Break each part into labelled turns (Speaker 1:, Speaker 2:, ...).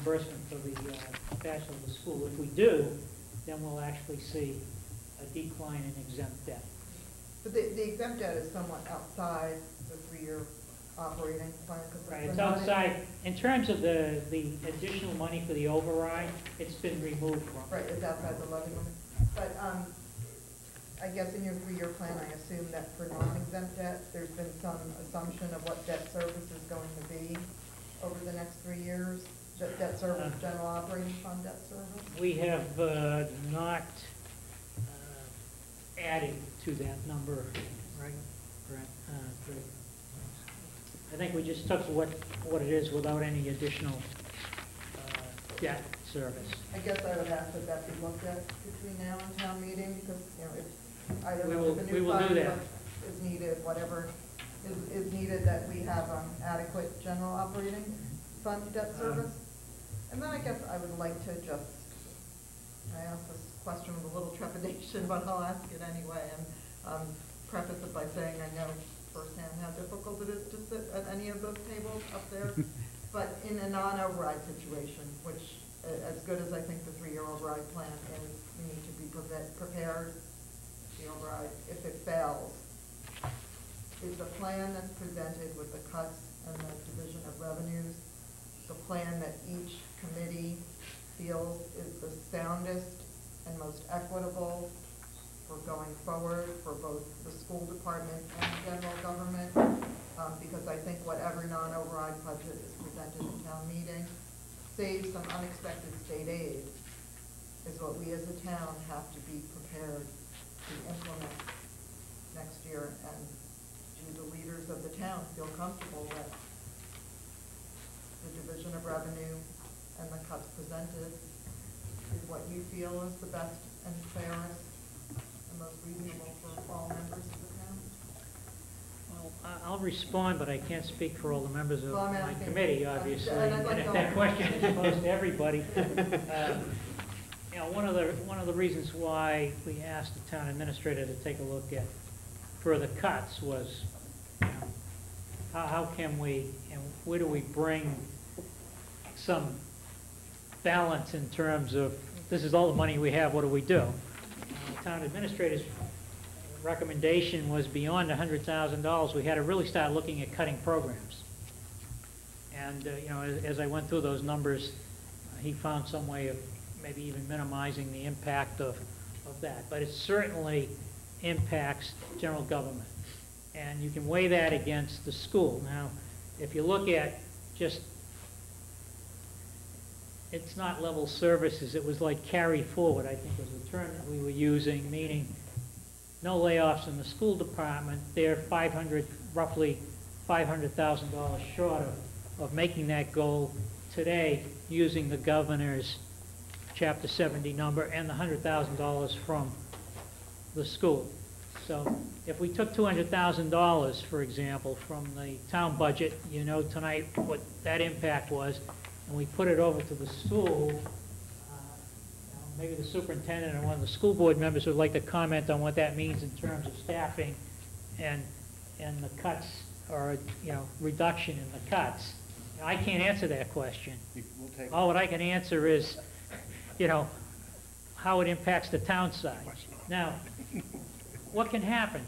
Speaker 1: reimbursement for the cash of the school. If we do, then we'll actually see a decline in exempt debt.
Speaker 2: But the exempt debt is somewhat outside the 3-year operating plan.
Speaker 1: Right, it's outside, in terms of the additional money for the override, it's been removed from.
Speaker 2: Right, it's outside the levy limit. But I guess in your 3-year plan, I assume that for non-exempt debt, there's been some assumption of what debt service is going to be over the next 3 years? Debt service, general operating fund debt service?
Speaker 1: We have not added to that number, right? Great. I think we just took what it is without any additional debt service.
Speaker 2: I guess I would ask that be looked at between now and town meeting, because, you know, if either the new fund is needed, whatever is needed, that we have adequate general operating fund debt service. And then I guess I would like to I ask this question with a little trepidation, but I'll ask it anyway, and preface it by saying I know firsthand how difficult it is to sit at any of those tables up there. But in a non-override situation, which, as good as I think the 3-year override plan is, we need to be prepared. The override, if it fails, is the plan that's presented with the cuts and the division of revenues the plan that each committee feels is the soundest and most equitable for going forward for both the school department and general government, because I think whatever non-override budget is presented in town meeting, save some unexpected state aid, is what we as a town have to be prepared to implement next year. And do the leaders of the town feel comfortable that the division of revenue and the cuts presented is what you feel is the best and fairest and most reasonable for all members of the town?
Speaker 1: Well, I'll respond, but I can't speak for all the members of my committee, obviously.
Speaker 2: And
Speaker 1: if that question is posed to everybody, you know, one of the reasons why we asked the town administrator to take a look at further cuts was, you know, how can we, and where do we bring some balance in terms of, this is all the money we have, what do we do? The town administrator's recommendation was beyond $100,000, we had to really start looking at cutting programs. And you know, as I went through those numbers, he found some way of maybe even minimizing the impact of that. But it certainly impacts general government. And you can weigh that against the school. Now, if you look at just, it's not level services, it was like carry forward, I think was the term that we were using, meaning no layoffs in the school department. They're roughly $500,000 short of making that goal today using the governor's Chapter 70 number and the $100,000 from the school. So if we took $200,000, for example, from the town budget, you know tonight what that impact was, and we put it over to the school, maybe the superintendent or one of the school board members would like to comment on what that means in terms of staffing and the cuts, or you know, reduction in the cuts. Now, I can't answer that question. All what I can answer is, you know, how it impacts the town side. Now, what can happen?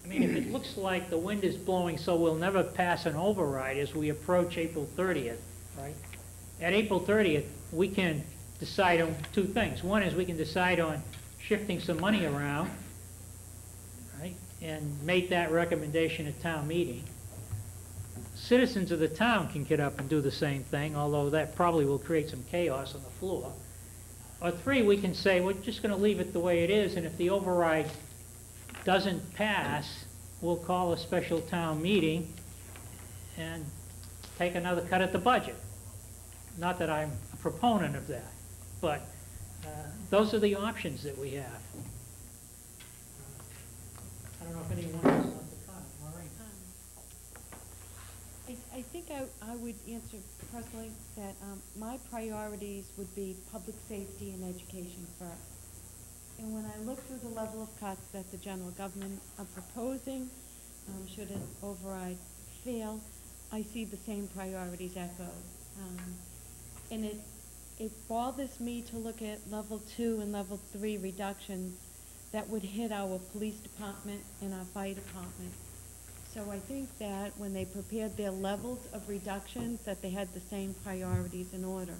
Speaker 1: I mean, if it looks like the wind is blowing so we'll never pass an override as we approach April 30th, right? At April 30th, we can decide on two things. One is we can decide on shifting some money around, right, and make that recommendation at town meeting. Citizens of the town can get up and do the same thing, although that probably will create some chaos on the floor. Or three, we can say we're just going to leave it the way it is, and if the override doesn't pass, we'll call a special town meeting and take another cut at the budget. Not that I'm a proponent of that, but those are the options that we have. I don't know if anyone else wants to comment. Maureen.
Speaker 3: I think I would answer personally that my priorities would be public safety and education first. And when I look through the level of cuts that the general government are proposing, should an override fail, I see the same priorities echoed. And it bothers me to look at level 2 and level 3 reductions that would hit our police department and our fire department. So I think that when they prepared their levels of reductions, that they had the same priorities in order.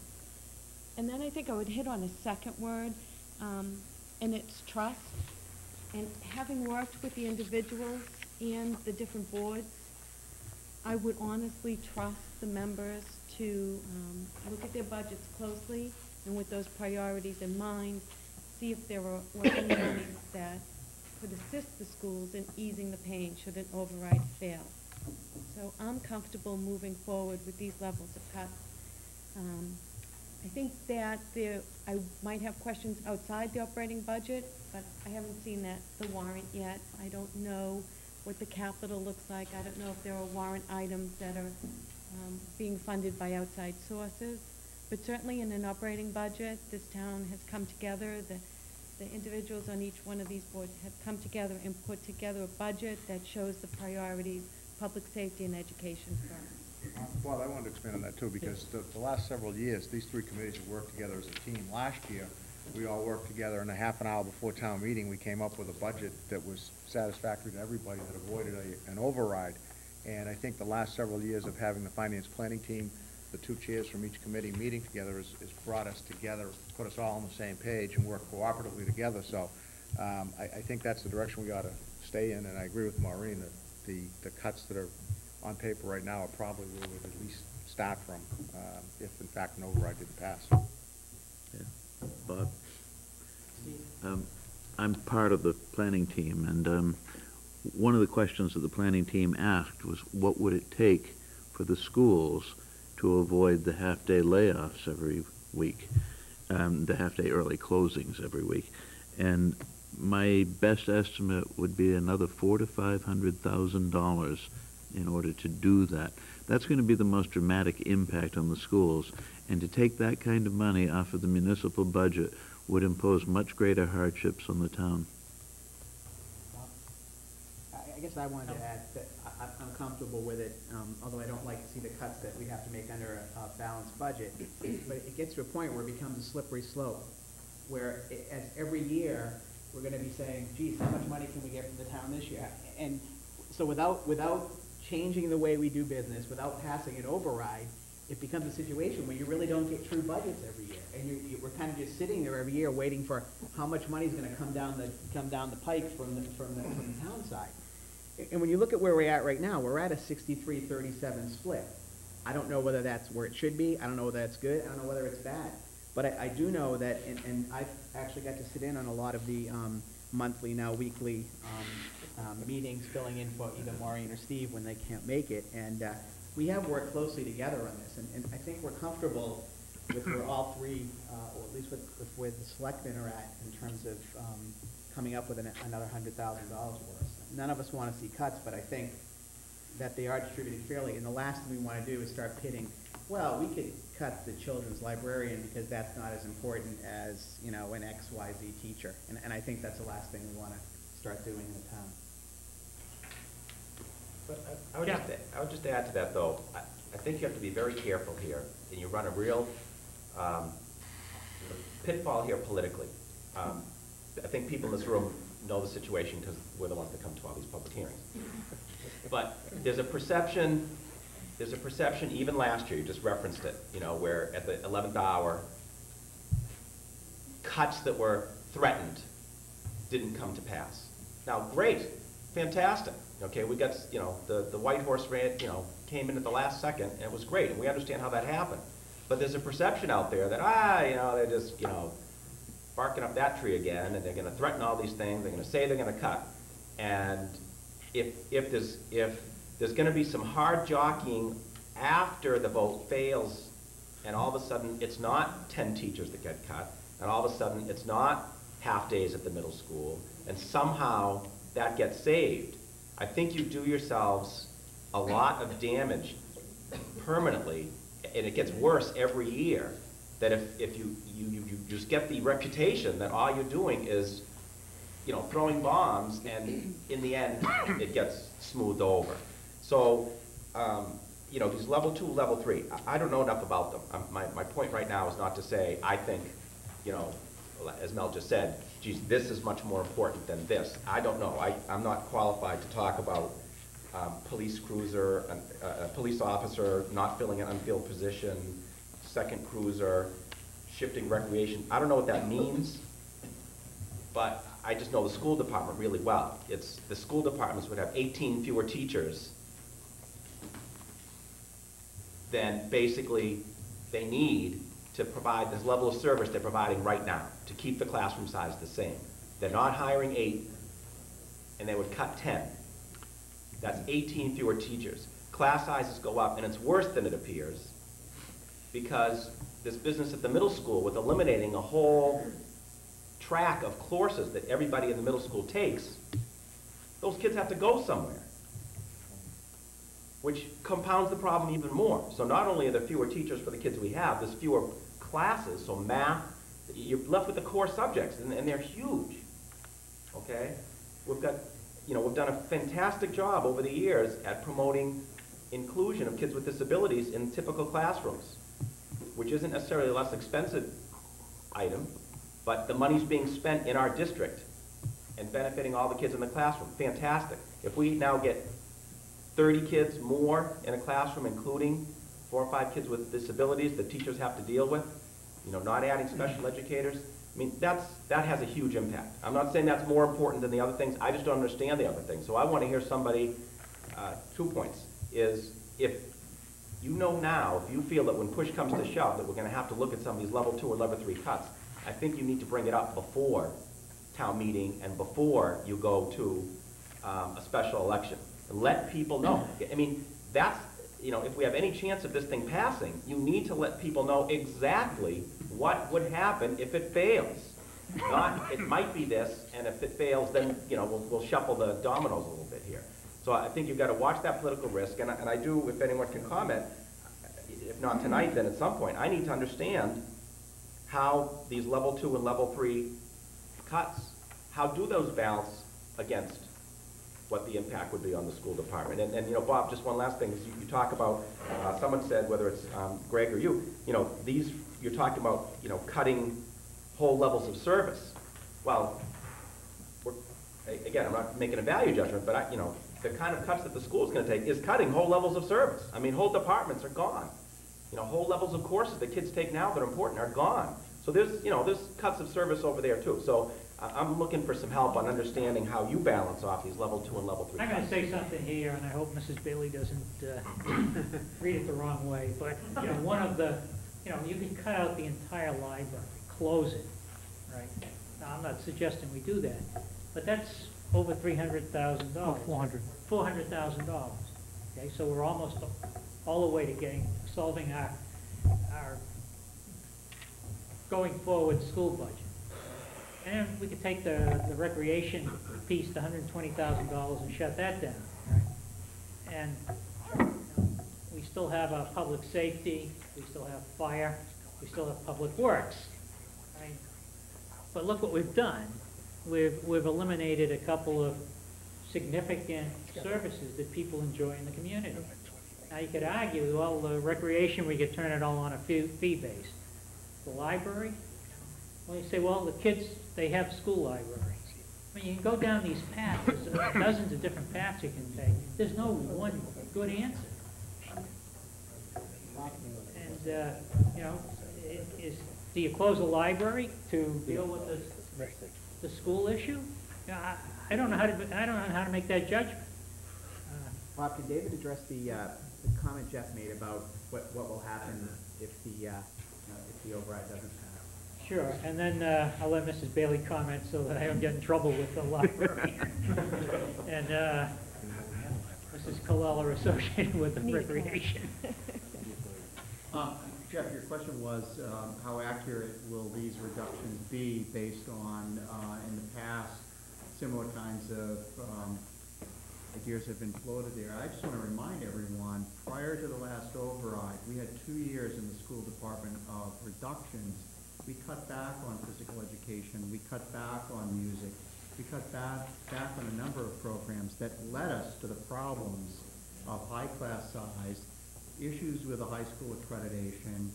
Speaker 3: And then I think I would hit on a second word, and it's trust. And having worked with the individuals and the different boards, I would honestly trust the members to look at their budgets closely and with those priorities in mind, see if there were any monies that could assist the schools in easing the pain should an override fail. So I'm comfortable moving forward with these levels of cuts. I think that I might have questions outside the operating budget, but I haven't seen the warrant yet. I don't know what the capital looks like. I don't know if there are warrant items that are being funded by outside sources. But certainly in an operating budget, this town has come together. The individuals on each one of these boards have come together and put together a budget that shows the priorities, public safety and education first.
Speaker 4: Well, I wanted to expand on that too, because the last several years, these three committees have worked together as a team. Last year, we all worked together, and a half an hour before town meeting, we came up with a budget that was satisfactory to everybody, that avoided an override. And I think the last several years of having the finance planning team, the two chairs from each committee meeting together has brought us together, put us all on the same page and work cooperatively together. So I think that's the direction we ought to stay in, and I agree with Maureen that the cuts that are on paper right now are probably where we would at least start from if in fact an override didn't pass.
Speaker 5: Yeah. Bob? I'm part of the planning team, and one of the questions that the planning team asked was, what would it take for the schools to avoid the half-day layoffs every week, the half-day early closings every week? And my best estimate would be another $400,000 to $500,000 in order to do that. That's going to be the most dramatic impact on the schools, and to take that kind of money off of the municipal budget would impose much greater hardships on the town.
Speaker 6: I guess I wanted to add that I'm comfortable with it, although I don't like to see the cuts that we have to make under a balanced budget. But it gets to a point where it becomes a slippery slope, where as every year we're going to be saying, geez, how much money can we get from the town this year? And so without changing the way we do business, without passing an override, it becomes a situation where you really don't get true budgets every year, and we're kind of just sitting there every year waiting for how much money is going to come down the pike from the town side. And when you look at where we're at right now, we're at a 63-37 split. I don't know whether that's where it should be. I don't know whether that's good. I don't know whether it's bad. But I do know that, and I've actually got to sit in on a lot of the monthly, now weekly meetings, filling in for either Maureen or Steve when they can't make it. And we have worked closely together on this. And I think we're comfortable with where all three, or at least with where the selectmen are at in terms of coming up with another $100,000 worth. None of us want to see cuts, but I think that they are distributed fairly. And the last thing we want to do is start pitting, well, we could cut the children's librarian because that's not as important as, you know, an XYZ teacher. And I think that's the last thing we want to start doing in the town.
Speaker 7: But I would just add to that, though. I think you have to be very careful here, and you run a real pitfall here politically. I think people in this room know the situation because we're the ones that come to all these public hearings. But there's a perception even last year, you just referenced it, you know, where at the 11th hour, cuts that were threatened didn't come to pass. Now, great, fantastic. Okay, we got, you know, the white horse ran, you know, came in at the last second, and it was great, and we understand how that happened. But there's a perception out there that, you know, they're just, you know, barking up that tree again, and they're going to threaten all these things. They're going to say they're going to cut, and if there's going to be some hard jockeying after the vote fails, and all of a sudden it's not 10 teachers that get cut, and all of a sudden it's not half days at the middle school, and somehow that gets saved, I think you do yourselves a lot of damage permanently, and it gets worse every year. That if you just get the reputation that all you're doing is, you know, throwing bombs, and in the end it gets smoothed over. So you know, these level 2, level 3, I don't know enough about them. My point right now is not to say, I think, you know, as Mel just said, geez, this is much more important than this. I don't know. I'm not qualified to talk about police cruiser, a police officer not filling an unfilled position, second cruiser, shifting recreation. I don't know what that means, but I just know the school department really well. The school departments would have 18 fewer teachers than basically they need to provide this level of service they're providing right now, to keep the classroom size the same. They're not hiring 8, and they would cut 10. That's 18 fewer teachers. Class sizes go up, and it's worse than it appears, because this business at the middle school with eliminating a whole track of courses that everybody in the middle school takes, those kids have to go somewhere, which compounds the problem even more. So not only are there fewer teachers for the kids we have, there's fewer classes, so math, you're left with the core subjects, and they're huge, okay? We've done a fantastic job over the years at promoting inclusion of kids with disabilities in typical classrooms, which isn't necessarily a less expensive item, but the money's being spent in our district and benefiting all the kids in the classroom. Fantastic. If we now get 30 kids more in a classroom, including 4 or 5 kids with disabilities that teachers have to deal with, you know, not adding special educators, I mean, that has a huge impact. I'm not saying that's more important than the other things. I just don't understand the other things. So I want to hear somebody, 2 points, is if you know now, if you feel that when push comes to shove, that we're going to have to look at some of these level 2 or level 3 cuts, I think you need to bring it up before town meeting and before you go to a special election. And let people know. I mean, that's, you know, if we have any chance of this thing passing, you need to let people know exactly what would happen if it fails. Not, it might be this, and if it fails, then, you know, we'll shuffle the dominoes a little bit here. So I think you've got to watch that political risk, and I do, if anyone can comment, if not tonight, then at some point, I need to understand how these level 2 and level 3 cuts, how do those balance against what the impact would be on the school department. And you know, Bob, just one last thing, is you talk about, someone said, whether it's Greg or you know, you're talking about, you know, cutting whole levels of service. Well, again, I'm not making a value judgment, but you know, the kind of cuts that the school is going to take is cutting whole levels of service. I mean, whole departments are gone. You know, whole levels of courses that kids take now that are important are gone. So there's, you know, there's cuts of service over there too. So I'm looking for some help on understanding how you balance off these level 2 and level 3
Speaker 1: I'm
Speaker 7: cuts.
Speaker 1: going to say something here, and I hope Mrs. Bailey doesn't read it the wrong way, but, you know, one of the, you know, you can cut out the entire library, close it, right? Now, I'm not suggesting we do that, but that's over $300,000. $400,000. Okay, so we're almost all the way to solving our going forward school budget. And we could take the recreation piece, the $120,000, and shut that down, right? And you know, we still have our public safety, we still have fire, we still have public works, right? But look what we've done. We've eliminated a couple of significant services that people enjoy in the community. Now you could argue, well, the recreation, we could turn it all on a fee base. The library, well, you say, well, the kids, they have school libraries. I mean, you can go down these paths, there's dozens of different paths you can take. There's no one good answer. And, you know, do you close the library to deal with the school issue? You know, I don't know how to make that judgment.
Speaker 6: Bob, can David address the comment Jeff made about what will happen if the override doesn't pass?
Speaker 1: Sure, and then I'll let Mrs. Bailey comment so that I don't get in trouble with the library. And Mrs. Colella associated with the recreation.
Speaker 8: Jeff, your question was how accurate will these reductions be based on, in the past, similar kinds of ideas have been floated there. I just want to remind everyone, prior to the last override, we had 2 years in the school department of reductions. We cut back on physical education, we cut back on music, we cut back on a number of programs that led us to the problems of high class size issues with the high school accreditation,